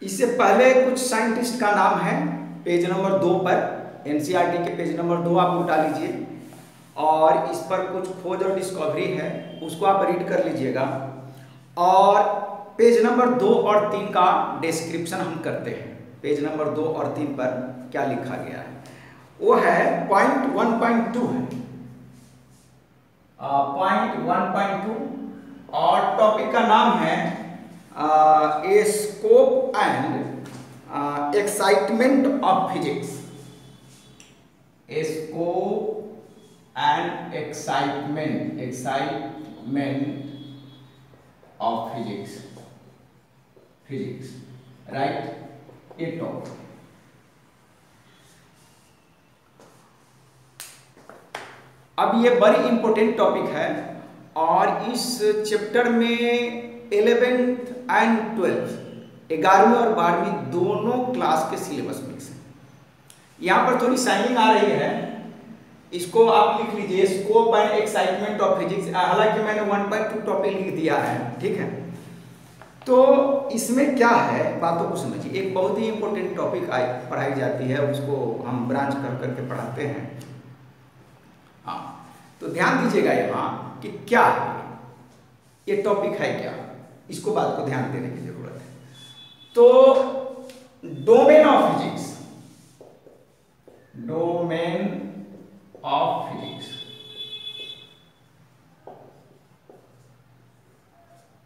इससे पहले कुछ साइंटिस्ट का नाम है पेज नंबर 2 पर, एनसीईआरटी के पेज नंबर 2 आप उठा लीजिए और इस पर कुछ खोज और डिस्कवरी है, उसको आप रीड कर लीजिएगा। और पेज नंबर 2 और 3 का डिस्क्रिप्शन हम करते हैं। पेज नंबर 2 और 3 पर क्या लिखा गया है वो है पॉइंट 1.2 है, पॉइंट 1.2 और टॉपिक का नाम है a scope and excitement of physics. A scope and excitement of physics, right, ये टॉपिक। अब ये बड़ी इंपॉर्टेंट टॉपिक है और इस चैप्टर में 11th एंड 12th 11वीं और 12वीं दोनों क्लास के सिलेबस मिक्स है। यहाँ पर थोड़ी साइनिंग आ रही है, इसको आप लिख लीजिए, scope and excitement of physics. हालांकि मैंने 1.2 टॉपिक लिख दिया है, ठीक है। तो इसमें क्या है, बातों को समझिए। एक बहुत ही इंपॉर्टेंट टॉपिक पढ़ाई जाती है, उसको हम ब्रांच कर करके पढ़ाते हैं। हाँ, तो ध्यान दीजिएगा यहाँ कि क्या है ये टॉपिक है, क्या, इसको बात को ध्यान देने की जरूरत है। तो डोमेन ऑफ फिजिक्स,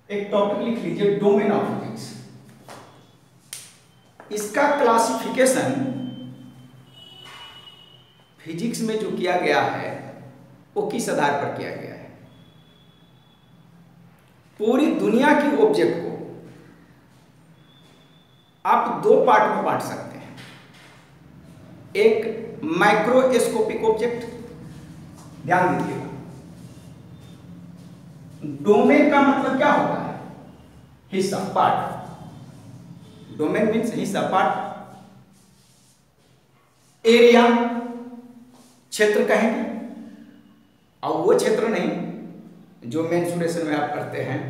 एक टॉपिक लिख लीजिए, डोमेन ऑफ फिजिक्स। इसका क्लासिफिकेशन फिजिक्स में जो किया गया है वो किस आधार पर किया गया है। पूरी दुनिया की ऑब्जेक्ट को आप 2 पार्ट में बांट सकते हैं। एक माइक्रोस्कोपिक ऑब्जेक्ट, ध्यान दीजिएगा। डोमेन का मतलब क्या होता है, हिस्सा, पार्ट। डोमेन मीन्स हिस्सा, पार्ट। एरिया, क्षेत्र कहेंगे, और वो क्षेत्र नहीं जो मेंसुरेशन में आप करते हैं।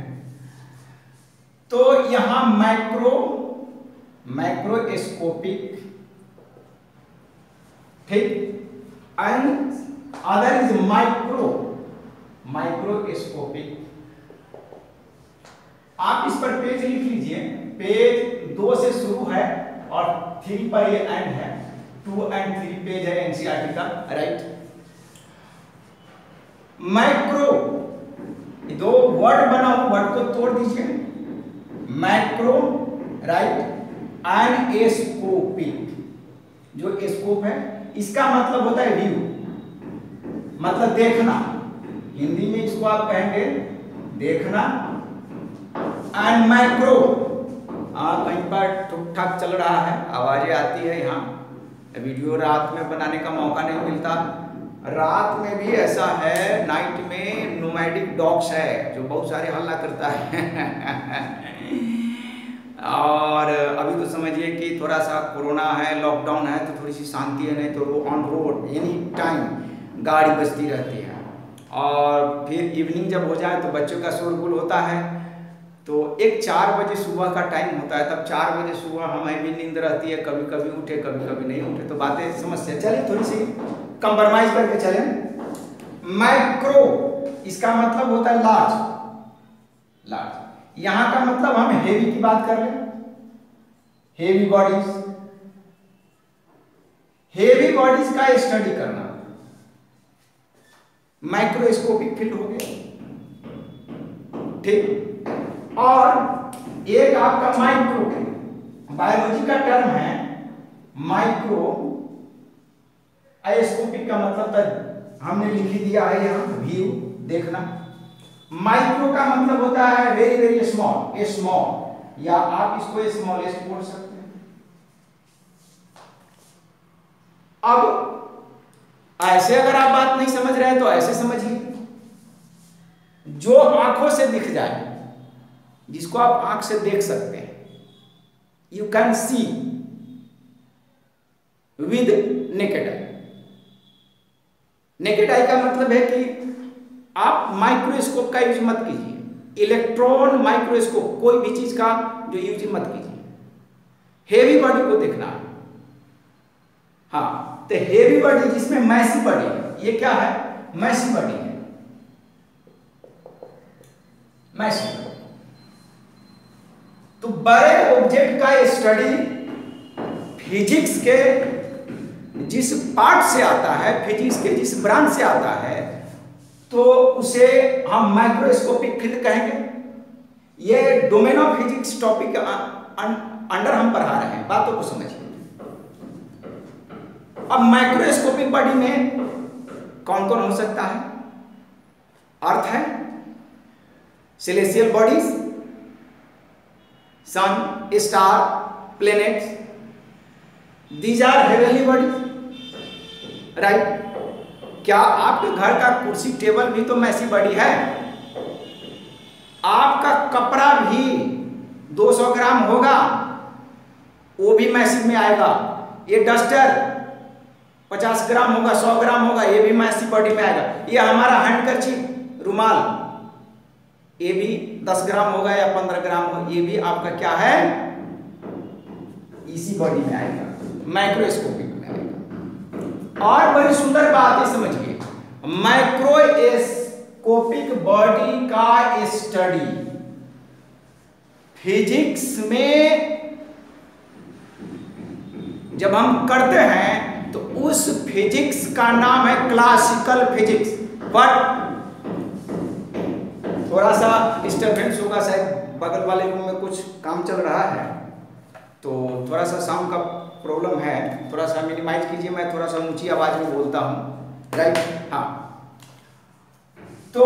तो यहां माइक्रोस्कोपिक, ठीक, एंड अदर इज माइक्रोस्कोपिक। आप इस पर पेज लिख लीजिए, पेज 2 से शुरू है और 3 पर ये एंड है, 2 and 3 पेज है एनसीईआरटी का, राइट। माइक्रो, 2 वर्ड बना हुआ, वर्ड को तोड़ दीजिए, माइक्रो, राइट, एंड एस्कोपिक। जो एस्कोप है इसका मतलब होता है व्यू, मतलब देखना। हिंदी में इसको आप कहेंगे देखना। एंड माइक्रो, कहीं पर ठीक ठाक चल रहा है, आवाजें आती है यहाँ। वीडियो रात में बनाने का मौका नहीं मिलता। रात में भी ऐसा है, नाइट में नोमैडिक डॉग्स है जो बहुत सारे हल्ला करता है। और अभी तो समझिए कि थोड़ा सा कोरोना है, लॉकडाउन है, तो थोड़ी सी शांति है, नहीं तो ऑन रोड एनी टाइम गाड़ी बजती रहती है। और फिर इवनिंग जब हो जाए तो बच्चों का शोरगुल होता है। तो एक 4 बजे सुबह का टाइम होता है, तब 4 बजे सुबह हमें भी नींद रहती है, कभी कभी उठे कभी कभी नहीं उठे, तो बातें समस्या। चलिए थोड़ी सी कंप्रोमाइज करके चलें। माइक्रो, इसका मतलब होता है लार्ज। यहां का मतलब हम हेवी की बात कर लें, हेवी बॉडीज का स्टडी करना माइक्रोस्कोपिक फील्ड हो गया, ठीक। और एक आपका माइक्रो, बायोलॉजी का टर्म है माइक्रो, स्कोपिक का मतलब था, हमने लिख दिया है यहाँ, व्यू, देखना। माइक्रो का मतलब होता है वेरी वेरी स्मॉल, स्मॉल, या आप इसको स्मॉलेस्ट बोल सकते हैं। अब ऐसे अगर आप बात नहीं समझ रहे हैं तो ऐसे समझिए, जो आंखों से दिख जाए, जिसको आप आंख से देख सकते हैं, you can see with naked eye. Naked eye का मतलब है कि आप माइक्रोस्कोप का यूज मत कीजिए, इलेक्ट्रॉन माइक्रोस्कोप, कोई भी चीज का जो यूज मत कीजिए। हेवी बॉडी को देखना है। हाँ, तो हेवी बॉडी जिसमें मैसी बॉडी है, ये क्या है? मैसी बॉडी है, मैसी बॉडी। तो बड़े ऑब्जेक्ट का स्टडी फिजिक्स के जिस पार्ट से आता है, फिजिक्स के जिस ब्रांच से आता है, तो उसे हम माइक्रोस्कोपिक फील्ड कहेंगे। ये domain of physics topic under हम पढ़ा रहे हैं, बातों को समझिए। अब माइक्रोस्कोपिक बॉडी में कौन कौन हो सकता है? अर्थ है, celestial bodies, sun, star, planets, these are heavenly bodies, right. क्या आपके घर का कुर्सी टेबल भी तो मैसी बॉडी है? आपका कपड़ा भी 200 ग्राम होगा, वो भी मैसी में आएगा। ये डस्टर 50 ग्राम होगा, 100 ग्राम होगा, ये भी मैसी बॉडी में आएगा। ये हमारा हैंडकरचीफ, रुमाल, ये भी 10 ग्राम होगा या 15 ग्राम होगा, ये भी आपका क्या है? इसी बॉडी में आएगा, माइक्रोस्कोपिक में आएगा। और बड़ी सुंदर बात है, समझिए, माइक्रोस्कोपिक बॉडी का स्टडी फिजिक्स में जब हम करते हैं तो उस फिजिक्स का नाम है क्लासिकल फिजिक्स। बट थोड़ा सा डिस्टर्बेंस होगा, शायद बगल वाले रूम में कुछ काम चल रहा है, तो थोड़ा सा साउंड का प्रॉब्लम है, थोड़ा सा मिनिमाइज कीजिए। मैं थोड़ा सा ऊंची आवाज में बोलता हूँ, राइट। हाँ, तो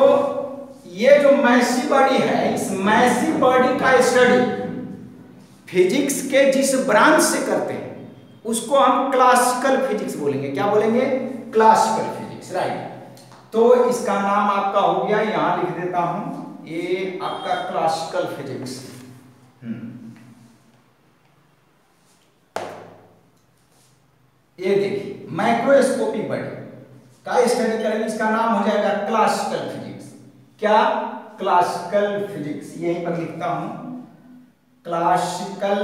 ये जो मैसी बॉडी है, इस मैसी बॉडी का स्टडी फिजिक्स के जिस ब्रांच से करते हैं उसको हम क्लासिकल फिजिक्स बोलेंगे। क्या बोलेंगे? Classical physics, right. तो इसका नाम आपका हो गया, यहां लिख देता हूं, ये आपका क्लासिकल फिजिक्स। ये देखिए, माइक्रोस्कोपिक बॉडी का स्टडी करेंगे, इसका नाम हो जाएगा क्लासिकल फिजिक्स। क्या? Classical physics. यहीं पर लिखता हूं, क्लासिकल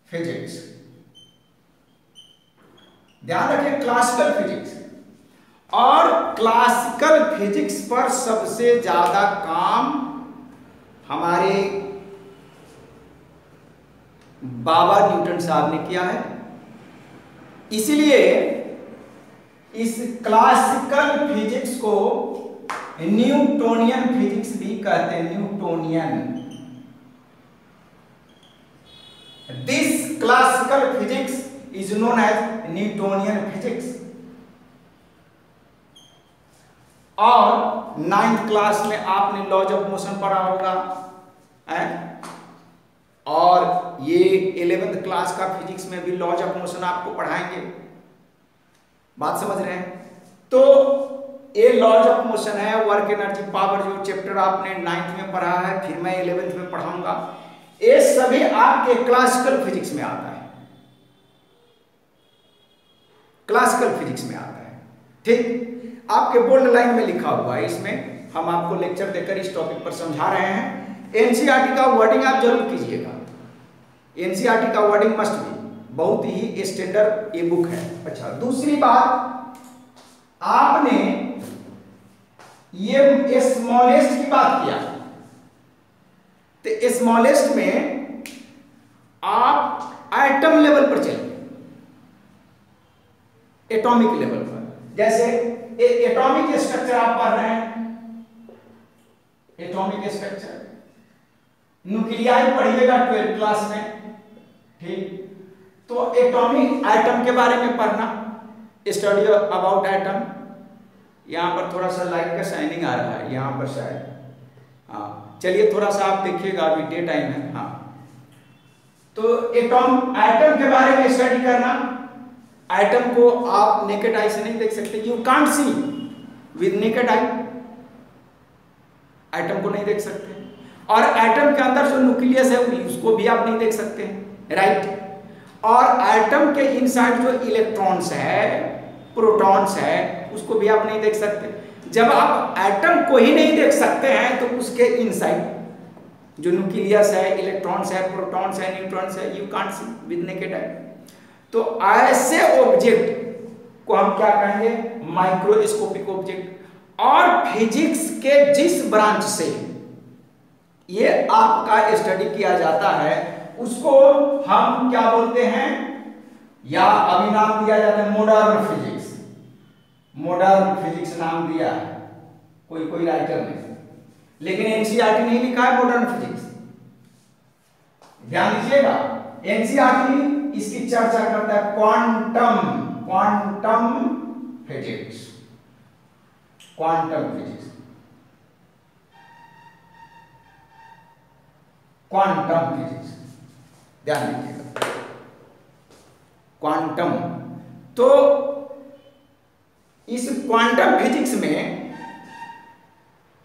फिजिक्स। ध्यान रखें, क्लासिकल फिजिक्स। और क्लासिकल फिजिक्स पर सबसे ज्यादा काम हमारे बाबा न्यूटन साहब ने किया है। इसलिए इस क्लासिकल फिजिक्स को न्यूटोनियन फिजिक्स भी कहते हैं, Newtonian. This classical physics is known as Newtonian physics. और 9th क्लास में आपने लॉज ऑफ मोशन पढ़ा होगा, और ये 11th क्लास का फिजिक्स में भी लॉज ऑफ मोशन आपको पढ़ाएंगे। बात समझ रहे हैं? तो ये लॉज ऑफ मोशन है, वर्क एनर्जी पावर, जो चैप्टर आपने 9th में पढ़ा है, फिर मैं 11th में पढ़ाऊंगा, ये सभी आपके क्लासिकल फिजिक्स में आता है, क्लासिकल फिजिक्स में आता है। ठीक, आपके बोल्ड लाइन में लिखा हुआ है, इसमें हम आपको लेक्चर देकर इस टॉपिक पर समझा रहे हैं। एनसीईआरटी का वर्डिंग आप जरूर कीजिएगा, एनसीईआरटी का वर्डिंग मस्ट बी, बहुत ही स्टैंडर्ड ये बुक है। अच्छा, दूसरी बात, आपने ये स्मॉलेस्ट की बात किया, तो स्मॉलेस्ट में आप एटम लेवल पर चलिए, एटॉमिक लेवल पर। जैसे एटॉमिक स्ट्रक्चर आप पढ़ रहे हैं, एटॉमिक स्ट्रक्चर, न्यूक्लियाई पढ़िएगा 12th क्लास में, ठीक। तो एटॉमिक एटम के बारे में पढ़ना, स्टडी अबाउट एटम। यहां पर थोड़ा सा लाइट का शाइनिंग आ रहा है यहां पर शायद, हाँ, चलिए थोड़ा सा आप देखिएगा, अभी डे टाइम है। हाँ, तो एटम के बारे में स्टडी करना। एटम को आप नेकेड आई से नहीं देख सकते, you can't see with naked eye, atom को नहीं देख सकते। और एटम के अंदर जो न्यूक्लियस है उसको भी आप नहीं देख सकते, राइट। और एटम के इनसाइड जो इलेक्ट्रॉन्स है, प्रोटॉन्स है, उसको भी आप नहीं देख सकते। जब आप एटम को ही नहीं देख सकते हैं तो उसके इनसाइड जो न्यूक्लियस है, इलेक्ट्रॉन्स है, प्रोटॉन्स है, न्यूट्रॉन्स है, you can't see with naked eye. तो ऐसे ऑब्जेक्ट को हम क्या कहेंगे? Microscopic object. और फिजिक्स के जिस ब्रांच से ये आपका स्टडी किया जाता है उसको हम क्या बोलते हैं, या अभी नाम दिया जाता है मॉडर्न फिजिक्स। मॉडर्न फिजिक्स नाम दिया है कोई राइटर ने, लेकिन एनसीईआरटी नहीं लिखा है मॉडर्न फिजिक्स। ध्यान दीजिएगा, एनसीईआरटी इसकी चर्चा करता है quantum physics. Quantum physics, quantum physics, ध्यान दीजिएगा क्वांटम। तो इस क्वांटम फिजिक्स में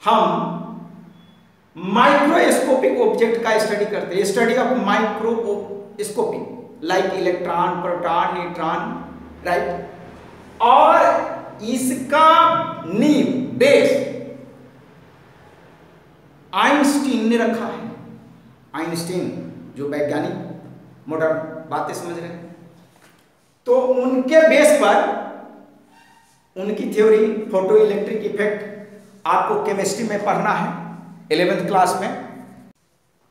हम माइक्रोस्कोपिक ऑब्जेक्ट का स्टडी करते हैं, study of microscopic like electron, proton, neutron, right. और इसका नींव बेस आइंस्टीन ने रखा है। आइंस्टीन जो वैज्ञानिक मॉडर्न बातें समझ रहे हैं, तो उनके बेस पर उनकी थ्योरी फोटो इलेक्ट्रिक इफेक्ट आपको केमिस्ट्री में पढ़ना है 11th क्लास में।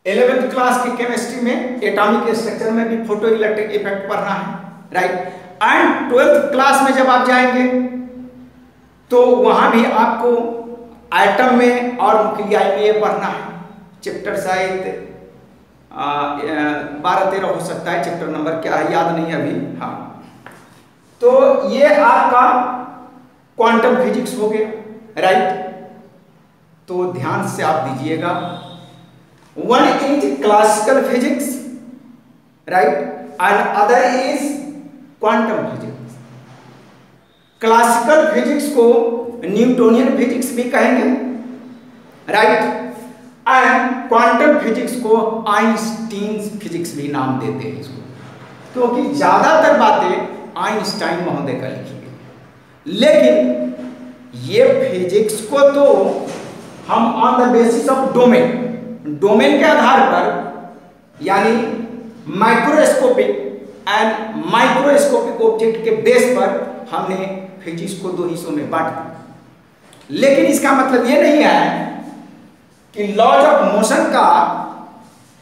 11th क्लास की केमिस्ट्री में एटॉमिक स्ट्रक्चर में भी फोटो इलेक्ट्रिक इफेक्ट पढ़ना है, राइट। एंड 12th क्लास में जब आप जाएंगे तो वहां भी आपको एटम में और न्यूक्लियाई में ये पढ़ना है। चैप्टर शायद 12-13 हो सकता है, चैप्टर नंबर क्या है याद नहीं अभी। हाँ, तो ये आपका क्वांटम फिजिक्स हो गया, राइट। तो ध्यान से आप दीजिएगा, one is classical physics, right, and other is quantum physics. Classical physics को न्यूटोनियन फिजिक्स भी कहेंगे, राइट, एंड क्वांटम फिजिक्स को आइंस्टीन फिजिक्स भी नाम देते हैं इसको, क्योंकि ज्यादातर बातें आइंस्टाइन महोदय का लिखी गई। लेकिन ये फिजिक्स को तो हम on the basis of domain के आधार पर, यानी माइक्रोस्कोपिक एंड माइक्रोस्कोपिक ऑब्जेक्ट के बेस पर हमने फिजिक्स को 2 हिस्सों में बांट दिया। लेकिन इसका मतलब ये नहीं है कि लॉज ऑफ मोशन का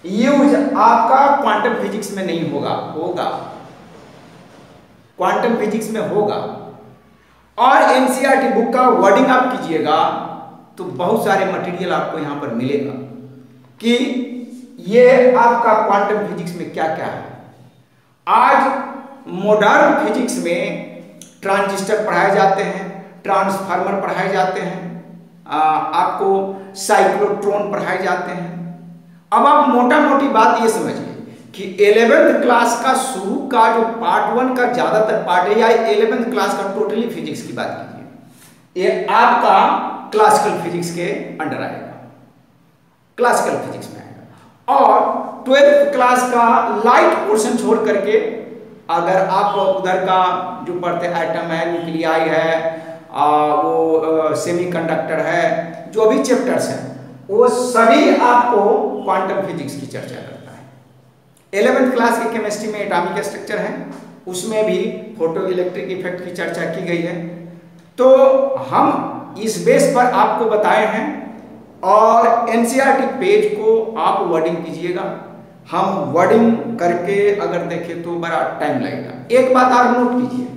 यूज आपका क्वांटम फिजिक्स में नहीं होगा क्वांटम फिजिक्स में होगा। और एनसीईआरटी बुक का वर्डिंग आप कीजिएगा तो बहुत सारे मटेरियल आपको यहां पर मिलेगा कि ये आपका क्वांटम फिजिक्स में क्या क्या है। आज मॉडर्न फिजिक्स में ट्रांजिस्टर पढ़ाए जाते हैं, ट्रांसफार्मर पढ़ाए जाते हैं, आपको साइक्लोट्रॉन पढ़ाए जाते हैं। अब आप मोटा मोटी बात ये समझिए कि 11th क्लास का शुरू का जो पार्ट 1 का ज्यादातर पार्ट है, या 11th क्लास का टोटली फिजिक्स की बात कीजिए, ये आपका क्लासिकल फिजिक्स के अंडर आएगा, क्लासिकल फिजिक्स में आएगा। और 12th क्लास का लाइट पोर्शन छोड़ करके अगर आप उधर का जो पढ़ते एटम है, न्यूक्लियाई है, वो सेमीकंडक्टर है, जो भी चैप्टर्स हैं वो सभी आपको क्वांटम फिजिक्स की चर्चा करता है। 11th क्लास की केमिस्ट्री में एटॉमिक स्ट्रक्चर है, उसमें भी फोटो इलेक्ट्रिक इफेक्ट की चर्चा की गई है। तो हम इस बेस पर आपको बताए हैं, और एनसीईआरटी पेज को आप वर्डिंग कीजिएगा। हम वर्डिंग करके अगर देखें तो बड़ा टाइम लगेगा। एक बात आप नोट कीजिए,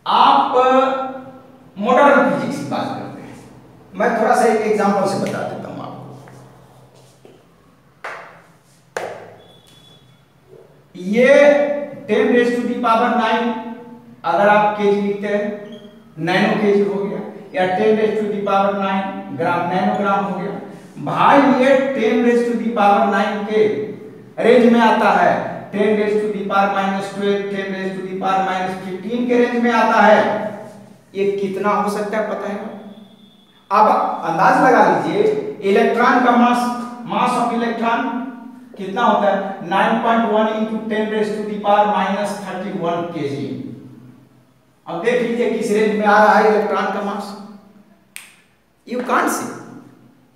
आप मॉडर्न फिजिक्स की बात करते हैं, मैं थोड़ा सा एक एग्जांपल से बता देता हूं आपको। ये 10⁻⁹ अगर आप केजी लिखते हैं, नैनो केजी हो गया, या 10⁻⁹ ग्राम, नैनोग्राम हो गया। भाई ये 10⁻⁹ के रेंज में आता है, 10⁻⁻12, 10⁻⁻15 के रेंज में आता है। ये कितना हो सकता है पता है? अब अंदाज लगा लीजिए, इलेक्ट्रॉन का मास ऑफ इलेक्ट्रॉन कितना होता है? 9.1 × 10⁻31 kg। अब देख लीजिए किस रेंज में आ रहा है इलेक्ट्रॉन का मास। यू कांट सी,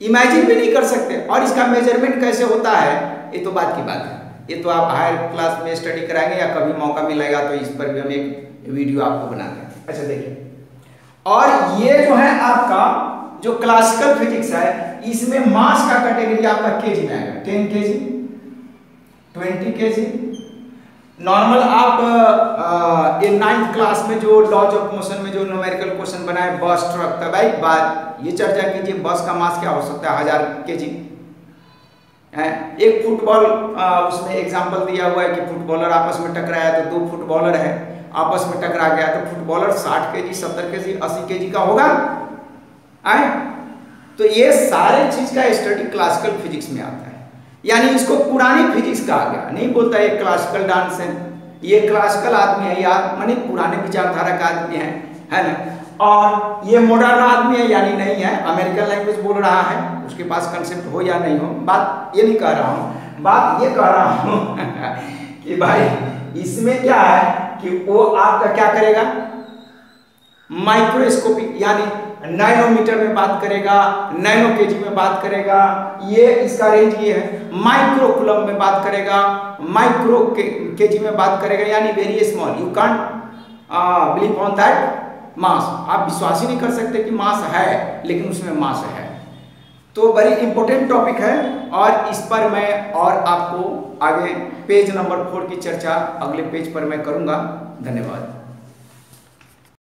इमेजिन भी नहीं कर सकते। और इसका मेजरमेंट कैसे होता है ये तो बात की बात है, ये तो आप हायर क्लास में स्टडी कराएंगे या कभी मौका मिलेगा तो इस पर भी हम एक वीडियो आपको बना देंगे। अच्छा देखिए, और ये जो है आपका जो क्लासिकल फिजिक्स है इसमें मास का कैटेगरी आपका केजी में आएगा, 10 केजी, 20 केजी। नॉर्मल आप ये 9th क्लास में जो लॉज ऑफ मोशन में जो न्यूमेरिकल क्वेश्चन बनाए बस ट्रक का, भाई बात ये चर्चा कीजिए बस का मास क्या हो सकता है, 1000 केजी है। एक फुटबॉल उसमें एग्जांपल दिया हुआ है कि फुटबॉलर आपस में टकराया तो 2 फुटबॉलर है आपस में टकरा गया तो फुटबॉलर 60 केजी, 70 केजी, 80 केजी का होगा आए। तो ये सारे चीज का स्टडी क्लासिकल फिजिक्स में आता है, यानी इसको पुरानी फिजिक्स कहा गया। नहीं बोलता ये क्लासिकल डांस है, ये क्लासिकल आदमी है या मानी पुराने विचारधारा का आदमी है ना। और ये मॉडर्न आदमी है यानी नहीं है, अमेरिकन लैंग्वेज बोल रहा है, उसके पास कंसेप्ट हो या नहीं हो, बात ये नहीं कह रहा हूँ, बात ये कह रहा हूँ कि भाई इसमें क्या है कि वो आपका क्या करेगा, माइक्रोस्कोपिक यानी नैनोमीटर में बात करेगा, नैनो केजी में बात करेगा, ये इसका रेंज ये है। माइक्रो कूलम में बात करेगा, माइक्रो केजी में बात करेगा, यानी very small. You can't believe on that mass, आप विश्वास ही नहीं कर सकते कि मास है लेकिन उसमें मास है। तो बड़ी इंपॉर्टेंट टॉपिक है और इस पर मैं और आपको आगे पेज नंबर 4 की चर्चा अगले पेज पर मैं करूंगा। धन्यवाद।